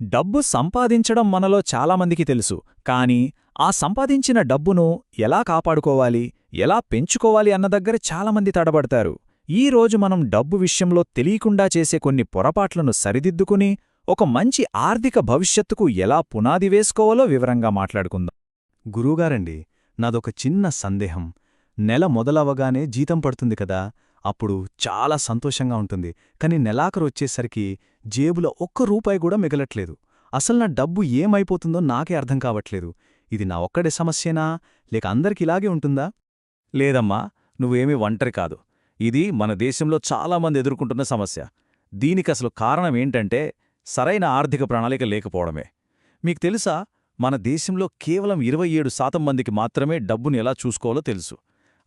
డబ్బు సంపాదించడం మనలో చాలామందికి తెలుసు, కానీ ఆ సంపాదించిన డబ్బును ఎలా కాపాడుకోవాలి, ఎలా పెంచుకోవాలి అన్న దగ్గర చాలామంది తడబడతారు. ఈ రోజు మనం డబ్బు విషయంలో తెలియకుండా చేసే కొన్ని పొరపాట్లను సరిదిద్దుకుని ఒక మంచి ఆర్థిక భవిష్యత్తుకు ఎలా పునాది వేసుకోవాలో వివరంగా మాట్లాడుకుందాం. గురువుగారండి, నాదొక చిన్న సందేహం. నెల మొదలవగానే జీతం పడుతుంది కదా, అప్పుడు చాలా సంతోషంగా ఉంటుంది. కాని నెలాఖరు వచ్చేసరికి జేబులో ఒక్క రూపాయి కూడా మిగలట్లేదు. అసలు నా డబ్బు ఏమైపోతుందో నాకే అర్థం కావట్లేదు. ఇది నా ఒక్కడే సమస్యేనా, లేక అందరికి ఇలాగే ఉంటుందా? లేదమ్మా, నువ్వేమీ ఒంటరి కాదు. ఇది మన దేశంలో చాలామంది ఎదుర్కొంటున్న సమస్య. దీనికసలు కారణమేంటంటే సరైన ఆర్థిక ప్రణాళిక లేకపోవడమే. మీకు తెలుసా, మన దేశంలో కేవలం 27% మందికి మాత్రమే డబ్బుని ఎలా చూసుకోవాలో తెలుసు.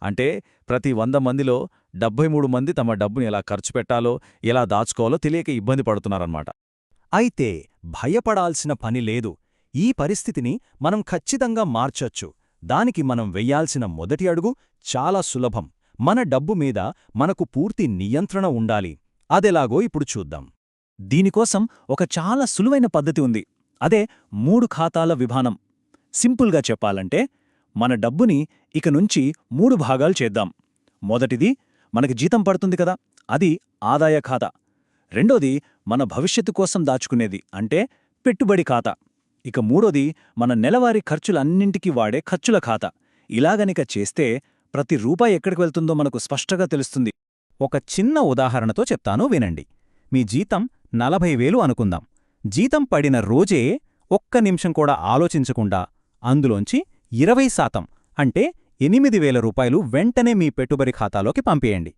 అంటే ప్రతి 100 మందిలో 73 మంది తమ డబ్బుని ఎలా ఖర్చు పెట్టాలో, ఎలా దాచుకోవాలో తెలియక ఇబ్బంది పడుతున్నారన్నమాట. అయితే భయపడాల్సిన పని లేదు. ఈ పరిస్థితిని మనం ఖచ్చితంగా మార్చొచ్చు. దానికి మనం వెయ్యాల్సిన మొదటి అడుగు చాలా సులభం. మన డబ్బు మీద మనకు పూర్తి నియంత్రణ ఉండాలి. అదెలాగో ఇప్పుడు చూద్దాం. దీనికోసం ఒక చాలా సులువైన పద్ధతి ఉంది. అదే 3 ఖాతాల విధానం. సింపుల్గా చెప్పాలంటే, మన డబ్బుని ఇక నుంచి 3 భాగాలు చేద్దాం. మొదటిది, మనకి జీతం పడుతుంది కదా, అది ఆదాయ ఖాతా. రెండోది, మన భవిష్యత్తు కోసం దాచుకునేది, అంటే పెట్టుబడి ఖాతా. ఇక మూడోది, మన నెలవారీ ఖర్చులన్నింటికీ వాడే ఖర్చుల ఖాతా. ఇలాగనిక చేస్తే ప్రతి రూపాయి ఎక్కడికి వెళ్తుందో మనకు స్పష్టంగా తెలుస్తుంది. ఒక చిన్న ఉదాహరణతో చెప్తాను, వినండి. మీ జీతం 40,000 అనుకుందాం. జీతం పడిన రోజే ఒక్క నిమిషం కూడా ఆలోచించకుండా అందులోంచి 20% అంటే 8,000 రూపాయలు వెంటనే మీ పెట్టుబడి ఖాతాలోకి పంపేయండి.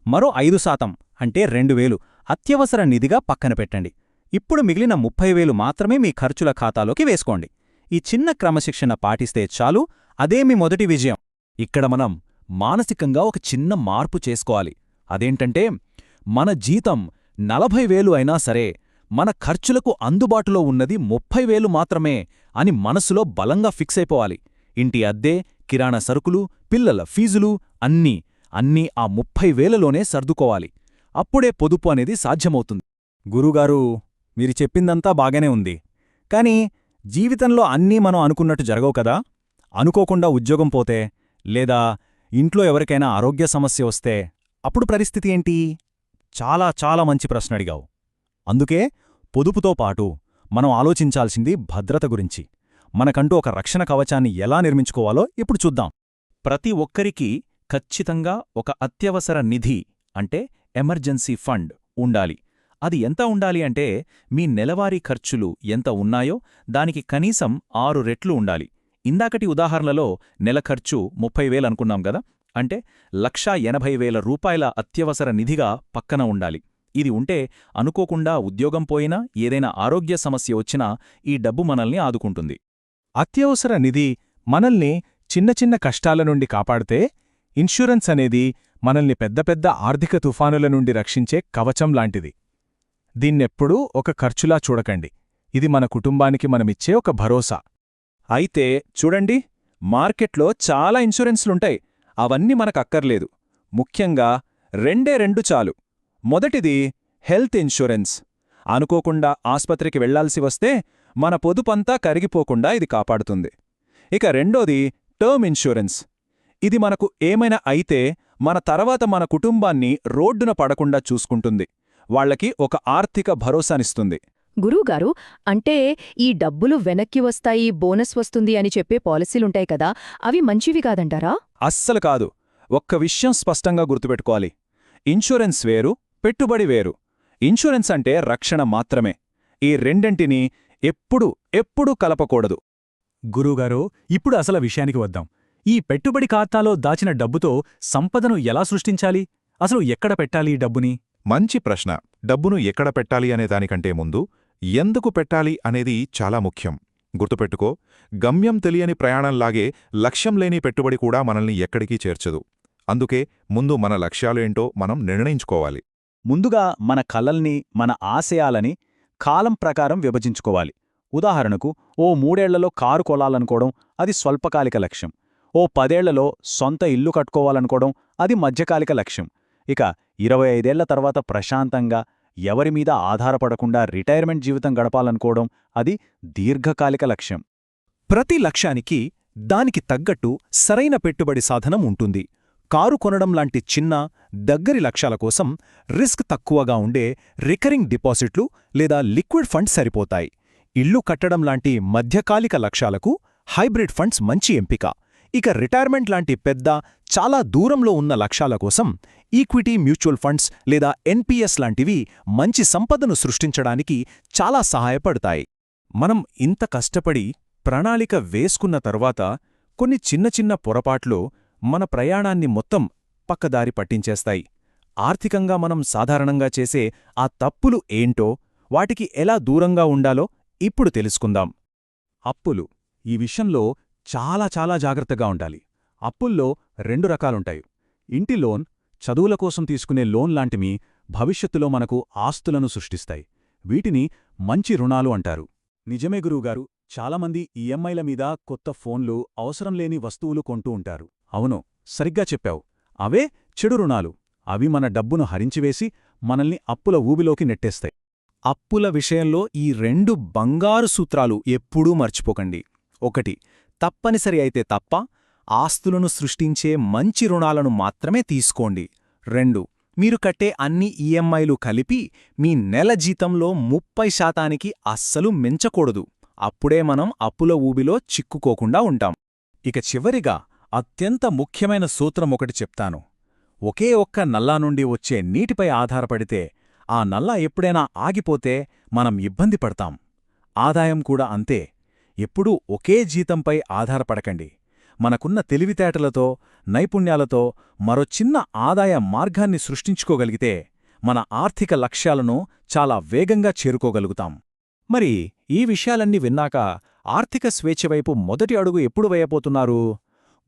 మరో 5% అంటే 2,000 అత్యవసర నిధిగా పక్కన పెట్టండి. ఇప్పుడు మిగిలిన 30,000 మాత్రమే మీ ఖర్చుల ఖాతాలోకి వేసుకోండి. ఈ చిన్న క్రమశిక్షణ పాటిస్తే చాలు, అదే మీ మొదటి విజయం. ఇక్కడ మనం మానసికంగా ఒక చిన్న మార్పు చేసుకోవాలి. అదేంటంటే, మన జీతం 40,000 అయినా సరే మన ఖర్చులకు అందుబాటులో ఉన్నది 30,000 మాత్రమే అని మనసులో బలంగా ఫిక్స్ అయిపోవాలి. ఇంటి అద్దె, కిరాణా సరుకులు, పిల్లల ఫీజులు అన్నీ ఆ 30,000లోనే సర్దుకోవాలి. అప్పుడే పొదుపు అనేది సాధ్యమవుతుంది. గురుగారూ, మీరు చెప్పిందంతా బాగానే ఉంది. కాని జీవితంలో అన్నీ మనం అనుకున్నట్టు జరగవు కదా. అనుకోకుండా ఉద్యోగం పోతే, లేదా ఇంట్లో ఎవరికైనా ఆరోగ్య సమస్య వస్తే అప్పుడు పరిస్థితి ఏంటి? చాలా చాలా మంచి ప్రశ్న అడిగావు. అందుకే పొదుపుతో పాటు మనం ఆలోచించాల్సింది భద్రత గురించి. మనకంటూ ఒక రక్షణ కవచాన్ని ఎలా నిర్మించుకోవాలో ఇప్పుడు చూద్దాం. ప్రతి ఒక్కరికీ ఖచ్చితంగా ఒక అత్యవసర నిధి, అంటే ఎమర్జెన్సీ ఫండ్ ఉండాలి. అది ఎంత ఉండాలి అంటే, మీ నెలవారీ ఖర్చులు ఎంత ఉన్నాయో దానికి కనీసం 6 రెట్లు ఉండాలి. ఇందాకటి ఉదాహరణలో నెల ఖర్చు 30,000 అనుకున్నాం గదా, అంటే 1,80,000 రూపాయల అత్యవసర నిధిగా పక్కన ఉండాలి. ఇది ఉంటే అనుకోకుండా ఉద్యోగం పోయినా, ఏదైనా ఆరోగ్య సమస్య వచ్చినా ఈ డబ్బు మనల్ని ఆదుకుంటుంది. అత్యవసర నిధి మనల్ని చిన్న చిన్న కష్టాల నుండి కాపాడితే, ఇన్సూరెన్స్ అనేది మనల్ని పెద్ద పెద్ద ఆర్థిక తుఫానుల నుండి రక్షించే కవచం లాంటిది. దీన్నెప్పుడూ ఒక ఖర్చులా చూడకండి. ఇది మన కుటుంబానికి మనమిచ్చే ఒక భరోసా. అయితే చూడండి, మార్కెట్లో చాలా ఇన్సూరెన్స్లుంటాయి. అవన్నీ మనకక్కర్లేదు. ముఖ్యంగా 2 చాలు. మొదటిది హెల్త్ ఇన్సూరెన్స్. అనుకోకుండా ఆస్పత్రికి వెళ్లాల్సి వస్తే మన పొదుపంతా కరిగిపోకుండా ఇది కాపాడుతుంది. ఇక రెండోది టర్మ్ ఇన్సూరెన్స్. ఇది మనకు ఏమైనా అయితే మన తర్వాత మన కుటుంబాన్ని రోడ్డున పడకుండా చూసుకుంటుంది. వాళ్లకి ఒక ఆర్థిక భరోసానిస్తుంది. గురువుగారు, అంటే ఈ డబ్బులు వెనక్కి వస్తాయి, బోనస్ వస్తుంది అని చెప్పే పాలసీలుంటాయి కదా, అవి మంచివి కాదంటారా? అస్సలు కాదు. ఒక్క విషయం స్పష్టంగా గుర్తుపెట్టుకోవాలి. ఇన్సూరెన్స్ వేరు, పెట్టుబడి వేరు. ఇన్సూరెన్స్ అంటే రక్షణ మాత్రమే. ఈ రెండింటినీ ఎప్పుడూ కలపకూడదు. గురువుగారు, ఇప్పుడు అసలు విషయానికి వద్దాం. ఈ పెట్టుబడి ఖాతాలో దాచిన డబ్బుతో సంపదను ఎలా సృష్టించాలి? అసలు ఎక్కడ పెట్టాలి ఈ డబ్బుని? మంచి ప్రశ్న. డబ్బును ఎక్కడ పెట్టాలి అనే దానికంటే ముందు ఎందుకు పెట్టాలి అనేది చాలా ముఖ్యం. గుర్తుపెట్టుకో, గమ్యం తెలియని ప్రయాణంలాగే లక్ష్యం లేని పెట్టుబడి కూడా మనల్ని ఎక్కడికీ చేర్చదు. అందుకే ముందు మన లక్ష్యాలేంటో మనం నిర్ణయించుకోవాలి. ముందుగా మన కలల్ని, మన ఆశయాలని కాలం ప్రకారం విభజించుకోవాలి. ఉదాహరణకు, ఓ 3 ఏళ్లలో కారు కొనాలనుకోవడం అది స్వల్పకాలిక లక్ష్యం. ఓ 10 ఏళ్లలో సొంత ఇల్లు కట్టుకోవాలనుకోవడం అది మధ్యకాలిక లక్ష్యం. ఇక 25 ఏళ్ల తర్వాత ప్రశాంతంగా ఎవరిమీద ఆధారపడకుండా రిటైర్మెంట్ జీవితం గడపాలనుకోవడం అది దీర్ఘకాలిక లక్ష్యం. ప్రతి లక్ష్యానికి దానికి తగ్గట్టు సరైన పెట్టుబడి సాధనం ఉంటుంది. కారు కొనడం లాంటి చిన్న, దగ్గరి లక్ష్యాల కోసం రిస్క్ తక్కువగా ఉండే రికరింగ్ డిపాజిట్లు లేదా లిక్విడ్ ఫండ్స్ సరిపోతాయి. ఇల్లు కట్టడం లాంటి మధ్యకాలిక లక్ష్యాలకు హైబ్రిడ్ ఫండ్స్ మంచి ఎంపిక. ఇక రిటైర్మెంట్ లాంటి పెద్ద, చాలా దూరంలో ఉన్న లక్ష్యాల కోసం ఈక్విటీ మ్యూచువల్ ఫండ్స్ లేదా ఎన్పీఎస్ లాంటివి మంచి సంపదను సృష్టించడానికి చాలా సహాయపడతాయి. మనం ఇంత కష్టపడి ప్రణాళిక వేసుకున్న తరువాత కొన్ని చిన్న చిన్న పొరపాట్లు మన ప్రయాణాన్ని మొత్తం పక్కదారి పట్టించేస్తాయి. ఆర్థికంగా మనం సాధారణంగా చేసే ఆ తప్పులు ఏంటో, వాటికి ఎలా దూరంగా ఉండాలో ఇప్పుడు తెలుసుకుందాం. అప్పులు. ఈ విషయంలో చాలా జాగ్రత్తగా ఉండాలి. అప్పుల్లో 2 రకాలుంటాయి. ఇంటి లోన్, చదువుల కోసం తీసుకునే లోన్ లాంటివి భవిష్యత్తులో మనకు ఆస్తులను సృష్టిస్తాయి. వీటిని మంచి రుణాలు అంటారు. నిజమే గురువుగారు, చాలామంది ఈఎంఐల మీద కొత్త ఫోన్లు, అవసరం లేని వస్తువులు కొంటూ ఉంటారు. అవును, సరిగ్గా చెప్పావు. అవే చెడు రుణాలు. అవి మన డబ్బును హరించివేసి మనల్ని అప్పుల ఊబిలోకి నెట్టేస్తాయి. అప్పుల విషయంలో ఈ 2 బంగారు సూత్రాలు ఎప్పుడూ మర్చిపోకండి. 1. తప్పనిసరి అయితే తప్ప ఆస్తులను సృష్టించే మంచి రుణాలను మాత్రమే తీసుకోండి. 2. మీరు కట్టే అన్ని ఈఎంఐలు కలిపి మీ నెల జీతంలో 30% అస్సలు మించకూడదు. అప్పుడే మనం అప్పుల ఊబిలో చిక్కుకోకుండా ఉంటాం. ఇక చివరిగా అత్యంత ముఖ్యమైన సూత్రం ఒకటి చెప్తాను. ఒకే ఒక్క నల్లా నుండి వచ్చే నీటిపై ఆధారపడితే ఆ నల్లా ఎప్పుడైనా ఆగిపోతే మనం ఇబ్బంది పడతాం. ఆదాయం కూడా అంతే. ఎప్పుడూ ఒకే జీతంపై ఆధారపడకండి. మనకున్న తెలివితేటలతో, నైపుణ్యాలతో మరో చిన్న ఆదాయ మార్గాన్ని సృష్టించుకోగలిగితే మన ఆర్థిక లక్ష్యాలను చాలా వేగంగా చేరుకోగలుగుతాం. మరి ఈ విషయాలన్నీ విన్నాక ఆర్థిక స్వేచ్ఛవైపు మొదటి అడుగు ఎప్పుడు వేయబోతున్నారు?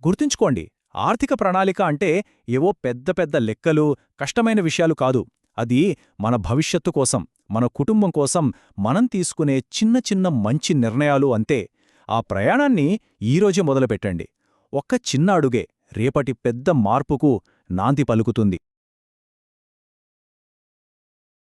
గుర్తుంచుకోండి, ఆర్థిక ప్రణాళిక అంటే ఏవో పెద్ద పెద్ద లెక్కలు, కష్టమైన విషయాలు కాదు. అది మన భవిష్యత్తు కోసం, మన కుటుంబం కోసం మనం తీసుకునే చిన్న చిన్న మంచి నిర్ణయాలు అంతే. ఆ ప్రయాణాన్ని ఈరోజే మొదలుపెట్టండి. ఒక్క చిన్న అడుగే రేపటి పెద్ద మార్పుకు నాంది పలుకుతుంది.